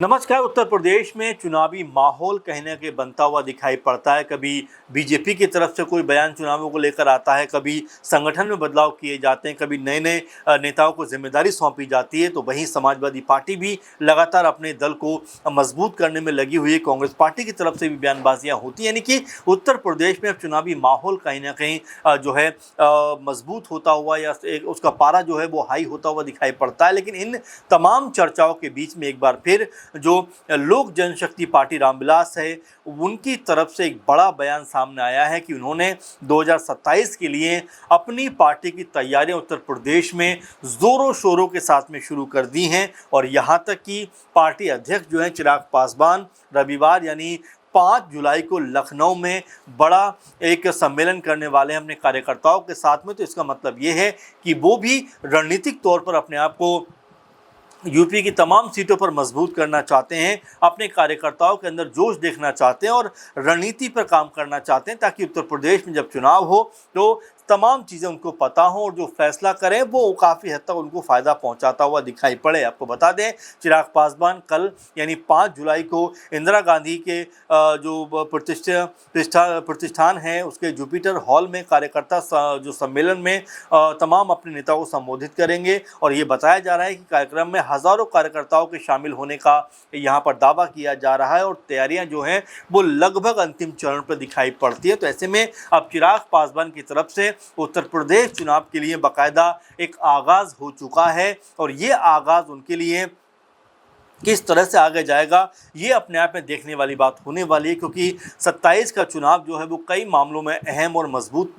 नमस्कार। उत्तर प्रदेश में चुनावी माहौल कहीं ना कहीं बनता हुआ दिखाई पड़ता है। कभी बीजेपी की तरफ से कोई बयान चुनावों को लेकर आता है, कभी संगठन में बदलाव किए जाते हैं, कभी नए नए नेताओं को जिम्मेदारी सौंपी जाती है। तो वहीं समाजवादी पार्टी भी लगातार अपने दल को मजबूत करने में लगी हुई है। कांग्रेस पार्टी की तरफ से भी बयानबाजियां होती हैं, यानी कि उत्तर प्रदेश में अब चुनावी माहौल कहीं ना कहीं जो है मजबूत होता हुआ या उसका पारा जो है वो हाई होता हुआ दिखाई पड़ता है। लेकिन इन तमाम चर्चाओं के बीच में एक बार फिर जो लोक जनशक्ति पार्टी रामविलास है, उनकी तरफ से एक बड़ा बयान सामने आया है कि उन्होंने 2027 के लिए अपनी पार्टी की तैयारियां उत्तर प्रदेश में जोरों शोरों के साथ में शुरू कर दी हैं। और यहां तक कि पार्टी अध्यक्ष जो है चिराग पासवान रविवार यानी 5 जुलाई को लखनऊ में बड़ा एक सम्मेलन करने वाले हैं अपने कार्यकर्ताओं के साथ में। तो इसका मतलब ये है कि वो भी रणनीतिक तौर पर अपने आप को यूपी की तमाम सीटों पर मजबूत करना चाहते हैं, अपने कार्यकर्ताओं के अंदर जोश देखना चाहते हैं और रणनीति पर काम करना चाहते हैं, ताकि उत्तर प्रदेश में जब चुनाव हो तो तमाम चीज़ें उनको पता हो और जो फैसला करें वो काफ़ी हद तक उनको फ़ायदा पहुंचाता हुआ दिखाई पड़े। आपको बता दें, चिराग पासवान कल यानी 5 जुलाई को इंदिरा गांधी के जो प्रतिष्ठान है उसके जुपिटर हॉल में कार्यकर्ता जो सम्मेलन में तमाम अपने नेताओं को संबोधित करेंगे। और ये बताया जा रहा है कि कार्यक्रम में हज़ारों कार्यकर्ताओं के शामिल होने का यहाँ पर दावा किया जा रहा है और तैयारियाँ जो हैं वो लगभग अंतिम चरण पर दिखाई पड़ती है। तो ऐसे में अब चिराग पासवान की तरफ से उत्तर प्रदेश चुनाव के लिए बाकायदा एक आगाज हो चुका है। और ये आगाज उनके लिए किस तरह से आगे जाएगा ये अपने आप में देखने वाली बात होने वाली है, क्योंकि 27 का चुनाव जो है वो कई मामलों में अहम और मजबूत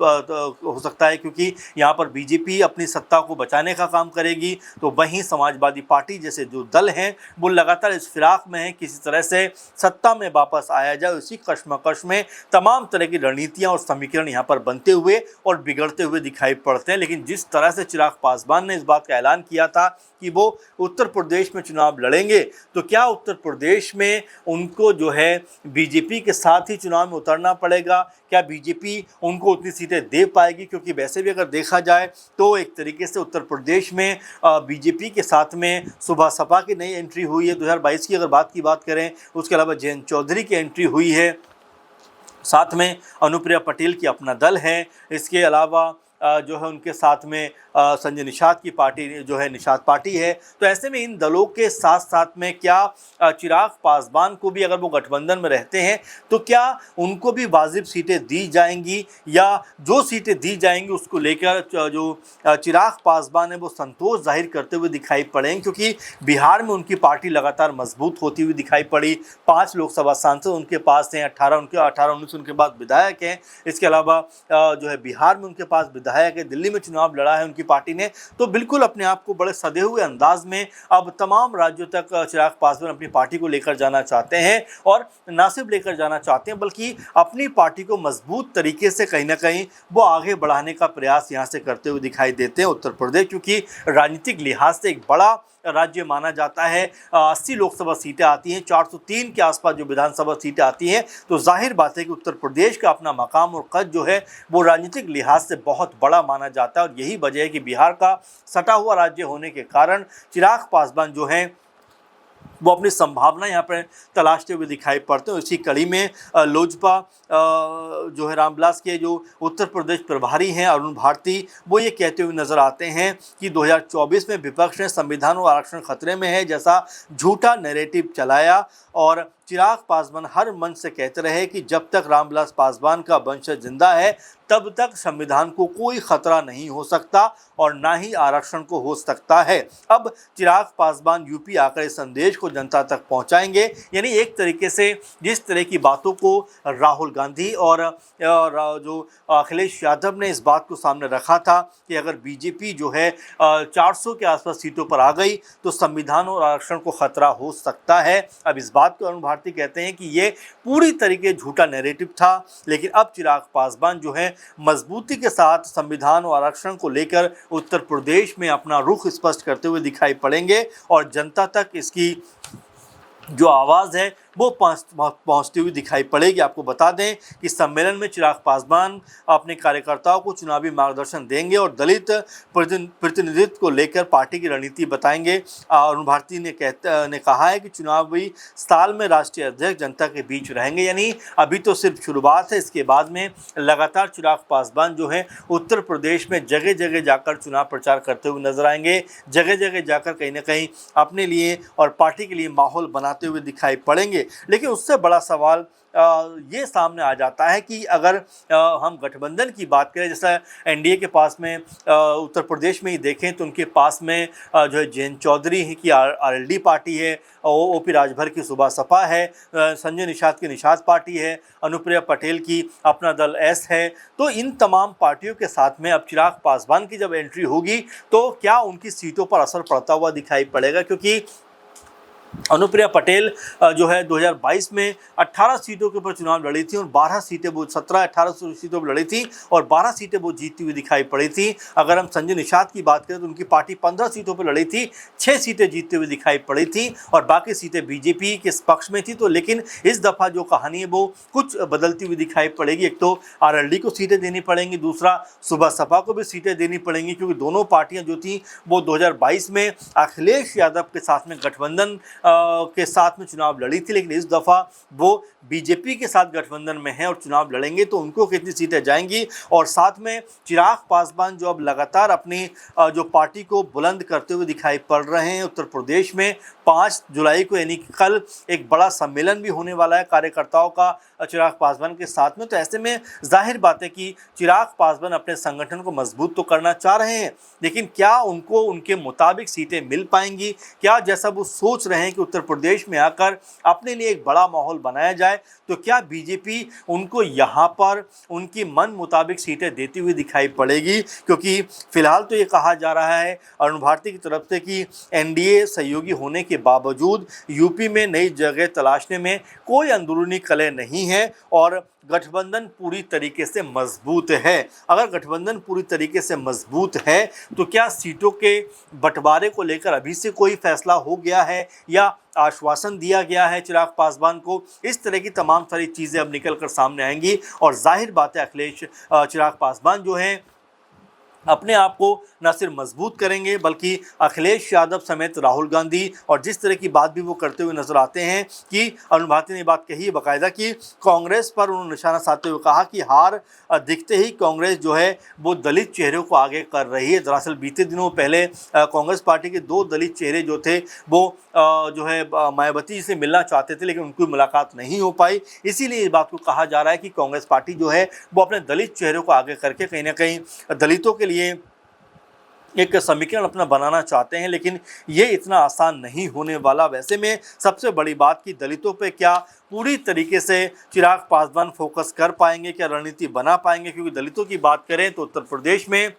हो सकता है, क्योंकि यहाँ पर बीजेपी अपनी सत्ता को बचाने का काम करेगी, तो वहीं समाजवादी पार्टी जैसे जो दल हैं वो लगातार इस फिराक में है किसी तरह से सत्ता में वापस आया जाए। इसी कश्मकश में तमाम तरह की रणनीतियाँ और समीकरण यहाँ पर बनते हुए और बिगड़ते हुए दिखाई पड़ते हैं। लेकिन जिस तरह से चिराग पासवान ने इस बात का ऐलान किया था कि वो उत्तर प्रदेश में चुनाव लड़ेंगे, तो क्या उत्तर प्रदेश में उनको जो है बीजेपी के साथ ही चुनाव में उतरना पड़ेगा? क्या बीजेपी उनको उतनी सीटें दे पाएगी? क्योंकि वैसे भी अगर देखा जाए तो एक तरीके से उत्तर प्रदेश में बीजेपी के साथ में सुबह सपा की नई एंट्री हुई है 2022 की अगर बात करें, उसके अलावा जयंत चौधरी की एंट्री हुई है, साथ में अनुप्रिया पटेल की अपना दल है, इसके अलावा जो है उनके साथ में संजय निषाद की पार्टी जो है निषाद पार्टी है। तो ऐसे में इन दलों के साथ साथ में क्या चिराग पासवान को भी अगर वो गठबंधन में रहते हैं तो क्या उनको भी वाजिब सीटें दी जाएंगी, या जो सीटें दी जाएंगी उसको लेकर जो चिराग पासवान है वो संतोष जाहिर करते हुए दिखाई पड़ेंगे? क्योंकि बिहार में उनकी पार्टी लगातार मजबूत होती हुई दिखाई पड़ी, 5 लोकसभा सांसद उनके पास हैं, 18-19 उनके पास विधायक हैं। इसके अलावा जो है बिहार में उनके पास विधायक है, दिल्ली में चुनाव लड़ा है उनकी पार्टी ने। तो बिल्कुल अपने आप को बड़े सधे हुए अंदाज में अब तमाम राज्यों तक चिराग पासवान अपनी पार्टी को लेकर जाना चाहते हैं, और ना सिर्फ लेकर जाना चाहते हैं बल्कि अपनी पार्टी को मजबूत तरीके से कहीं ना कहीं वो आगे बढ़ाने का प्रयास यहाँ से करते हुए दिखाई देते हैं। उत्तर प्रदेश क्योंकि राजनीतिक लिहाज से एक बड़ा राज्य माना जाता है, 80 लोकसभा सीटें आती हैं, 403 के आसपास जो विधानसभा सीटें आती हैं, तो जाहिर बात है कि उत्तर प्रदेश का अपना मकाम और कद जो है वो राजनीतिक लिहाज से बहुत बड़ा माना जाता है। और यही वजह है कि बिहार का सटा हुआ राज्य होने के कारण चिराग पासवान जो हैं वो अपनी संभावना यहाँ पर तलाशते हुए दिखाई पड़ते हैं। इसी कड़ी में लोजपा जो है रामविलास के जो उत्तर प्रदेश प्रभारी हैं अरुण भारती, वो ये कहते हुए नजर आते हैं कि 2024 में विपक्ष ने संविधान और आरक्षण खतरे में है जैसा झूठा नैरेटिव चलाया, और चिराग पासवान हर मंच से कहते रहे कि जब तक रामविलास पासवान का वंशज जिंदा है तब तक संविधान को कोई खतरा नहीं हो सकता और ना ही आरक्षण को हो सकता है। अब चिराग पासवान यूपी आकर इस संदेश को जनता तक पहुंचाएंगे, यानी एक तरीके से जिस तरह की बातों को राहुल गांधी और जो अखिलेश यादव ने इस बात को सामने रखा था कि अगर बीजेपी जो है 400 के आसपास सीटों पर आ गई तो संविधान और आरक्षण को खतरा हो सकता है। अब इस बात को अरुण भारती कहते हैं कि ये पूरी तरीके झूठा नैरेटिव था, लेकिन अब चिराग पासवान जो है मजबूती के साथ संविधान और आरक्षण को लेकर उत्तर प्रदेश में अपना रुख स्पष्ट करते हुए दिखाई पड़ेंगे और जनता तक इसकी जो आवाज़ है वो पहुंचती हुई दिखाई पड़ेगी। आपको बता दें कि सम्मेलन में चिराग पासवान अपने कार्यकर्ताओं को चुनावी मार्गदर्शन देंगे और दलित प्रतिनिधित्व को लेकर पार्टी की रणनीति बताएंगे। अरुण भारती ने कहा है कि चुनावी साल में राष्ट्रीय अध्यक्ष जनता के बीच रहेंगे, यानी अभी तो सिर्फ शुरुआत है। इसके बाद में लगातार चिराग पासवान जो है उत्तर प्रदेश में जगह जगह जाकर चुनाव प्रचार करते हुए नजर आएंगे, जगह जगह जाकर कहीं ना कहीं अपने लिए और पार्टी के लिए माहौल बनाते हुए दिखाई पड़ेंगे। लेकिन उससे बड़ा सवाल ये सामने आ जाता है कि अगर हम गठबंधन की बात करें, जैसा एनडीए के पास में उत्तर प्रदेश में ही देखें तो उनके पास में जो है जयंत चौधरी की आरएलडी पार्टी है, ओपी राजभर की सुबह सपा है, संजय निषाद की निषाद पार्टी है, अनुप्रिया पटेल की अपना दल एस है। तो इन तमाम पार्टियों के साथ में अब चिराग पासवान की जब एंट्री होगी तो क्या उनकी सीटों पर असर पड़ता हुआ दिखाई पड़ेगा, क्योंकि अनुप्रिया पटेल जो है 2022 में 18 सीटों के ऊपर चुनाव लड़ी थी और 12 सीटें वो 17-18 सीटों पर लड़ी थी और 12 सीटें वो जीतती हुई दिखाई पड़ी थी। अगर हम संजय निषाद की बात करें तो उनकी पार्टी 15 सीटों पर लड़ी थी, 6 सीटें जीतती हुई दिखाई पड़ी थी और बाकी सीटें बीजेपी के पक्ष में थी। तो लेकिन इस दफ़ा जो कहानी है वो कुछ बदलती हुई दिखाई पड़ेगी। एक तो आरएलडी को सीटें देनी पड़ेंगी, दूसरा सुबह सपा को भी सीटें देनी पड़ेंगी, क्योंकि दोनों पार्टियां जो थी वो 2022 में अखिलेश यादव के साथ में गठबंधन के साथ में चुनाव लड़ी थी, लेकिन इस दफ़ा वो बीजेपी के साथ गठबंधन में है और चुनाव लड़ेंगे तो उनको कितनी सीटें जाएंगी। और साथ में चिराग पासवान जो अब लगातार अपनी जो पार्टी को बुलंद करते हुए दिखाई पड़ रहे हैं, उत्तर प्रदेश में 5 जुलाई को यानी कि कल एक बड़ा सम्मेलन भी होने वाला है कार्यकर्ताओं का चिराग पासवान के साथ में। तो ऐसे में जाहिर बात है कि चिराग पासवान अपने संगठन को मजबूत तो करना चाह रहे हैं, लेकिन क्या उनको उनके मुताबिक सीटें मिल पाएंगी? क्या जैसा वो सोच रहे हैं कि उत्तर प्रदेश में आकर अपने लिए एक बड़ा माहौल बनाया जाए, तो क्या बीजेपी उनको यहाँ पर उनकी मन मुताबिक सीटें देती हुई दिखाई पड़ेगी? क्योंकि फिलहाल तो ये कहा जा रहा है अरुण भारती की तरफ से कि एनडीए सहयोगी होने के बावजूद यूपी में नई जगह तलाशने में कोई अंदरूनी कलह नहीं है और गठबंधन पूरी तरीके से मजबूत है। अगर गठबंधन पूरी तरीके से मजबूत है तो क्या सीटों के बंटवारे को लेकर अभी से कोई फैसला हो गया है या आश्वासन दिया गया है चिराग पासवान को? इस तरह की तमाम सारी चीज़ें अब निकल कर सामने आएंगी और जाहिर बात है अखिलेश चिराग पासवान जो हैं अपने आप को न सिर्फ मजबूत करेंगे बल्कि अखिलेश यादव समेत राहुल गांधी और जिस तरह की बात भी वो करते हुए नजर आते हैं कि अरुण भारती ने बात कही है बाकायदा कि कांग्रेस पर उन्होंने निशाना साधते हुए कहा कि हार दिखते ही कांग्रेस जो है वो दलित चेहरों को आगे कर रही है। दरअसल बीते दिनों पहले कांग्रेस पार्टी के 2 दलित चेहरे जो थे वो जो है मायावती जी से मिलना चाहते थे, लेकिन उनकी मुलाकात नहीं हो पाई। इसीलिए इस बात को कहा जा रहा है कि कांग्रेस पार्टी जो है वो अपने दलित चेहरों को आगे करके कहीं ना कहीं दलितों के लिए एक समीकरण अपना बनाना चाहते हैं, लेकिन ये इतना आसान नहीं होने वाला। वैसे में सबसे बड़ी बात कि दलितों पे क्या पूरी तरीके से चिराग पासवान फोकस कर पाएंगे, क्या रणनीति बना पाएंगे? क्योंकि दलितों की बात करें तो उत्तर प्रदेश में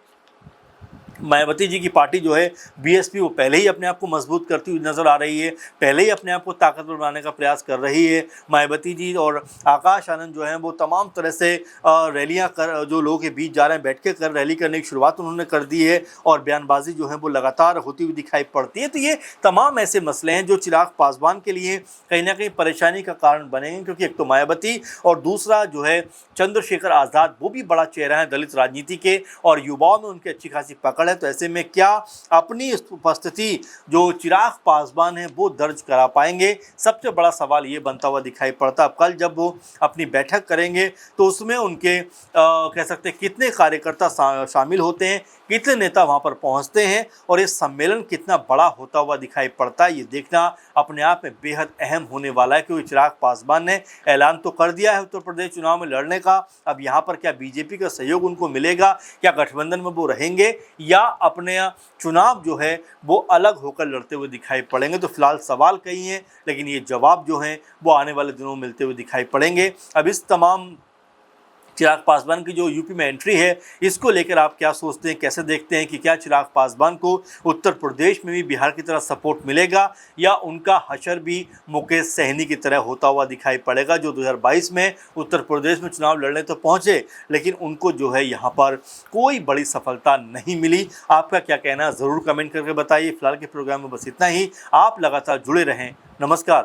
मायावती जी की पार्टी जो है बीएसपी वो पहले ही अपने आप को मजबूत करती हुई नज़र आ रही है, पहले ही अपने आप को ताकतवर बनाने का प्रयास कर रही है। मायावती जी और आकाश आनंद जो हैं वो तमाम तरह से रैलियां कर जो लोगों के बीच जा रहे हैं बैठ के कर रैली करने की शुरुआत उन्होंने कर दी है और बयानबाजी जो है वो लगातार होती हुई दिखाई पड़ती है। तो ये तमाम ऐसे मसले हैं जो चिराग पासवान के लिए कहीं ना कहीं परेशानी का कारण बनेंगे, क्योंकि एक तो मायावती और दूसरा जो है चंद्रशेखर आज़ाद, वो भी बड़ा चेहरा है दलित राजनीति के और युवाओं में उनकी अच्छी खासी पकड़ है। तो ऐसे में क्या अपनी उपस्थिति जो चिराग पासवान है वो दर्ज करा पाएंगे? सबसे बड़ा सवाल ये बनता हुआ दिखाई पड़ता। अब कल जब वो अपनी बैठक करेंगे तो उसमें उनके कह सकते हैं कितने कार्यकर्ता शामिल होते हैं, कितने नेता वहां पर पहुंचते हैं और ये सम्मेलन कितना बड़ा होता हुआ दिखाई पड़ता है, ये देखना अपने आप में बेहद अहम होने वाला है। क्योंकि चिराग पासवान ने ऐलान तो कर दिया है उत्तर प्रदेश चुनाव में लड़ने का, अब यहाँ पर क्या बीजेपी का सहयोग उनको मिलेगा, क्या गठबंधन में वो रहेंगे या अपने चुनाव जो है वो अलग होकर लड़ते हुए दिखाई पड़ेंगे? तो फिलहाल सवाल कई हैं, लेकिन ये जवाब जो हैं वो आने वाले दिनों में मिलते हुए दिखाई पड़ेंगे। अब इस तमाम चिराग पासवान की जो यूपी में एंट्री है इसको लेकर आप क्या सोचते हैं, कैसे देखते हैं कि क्या चिराग पासवान को उत्तर प्रदेश में भी बिहार की तरह सपोर्ट मिलेगा या उनका हशर भी मुकेश सहनी की तरह होता हुआ दिखाई पड़ेगा, जो 2022 में उत्तर प्रदेश में चुनाव लड़ने तो पहुंचे लेकिन उनको जो है यहाँ पर कोई बड़ी सफलता नहीं मिली? आपका क्या कहना है ज़रूर कमेंट करके बताइए। फिलहाल के प्रोग्राम में बस इतना ही। आप लगातार जुड़े रहें। नमस्कार।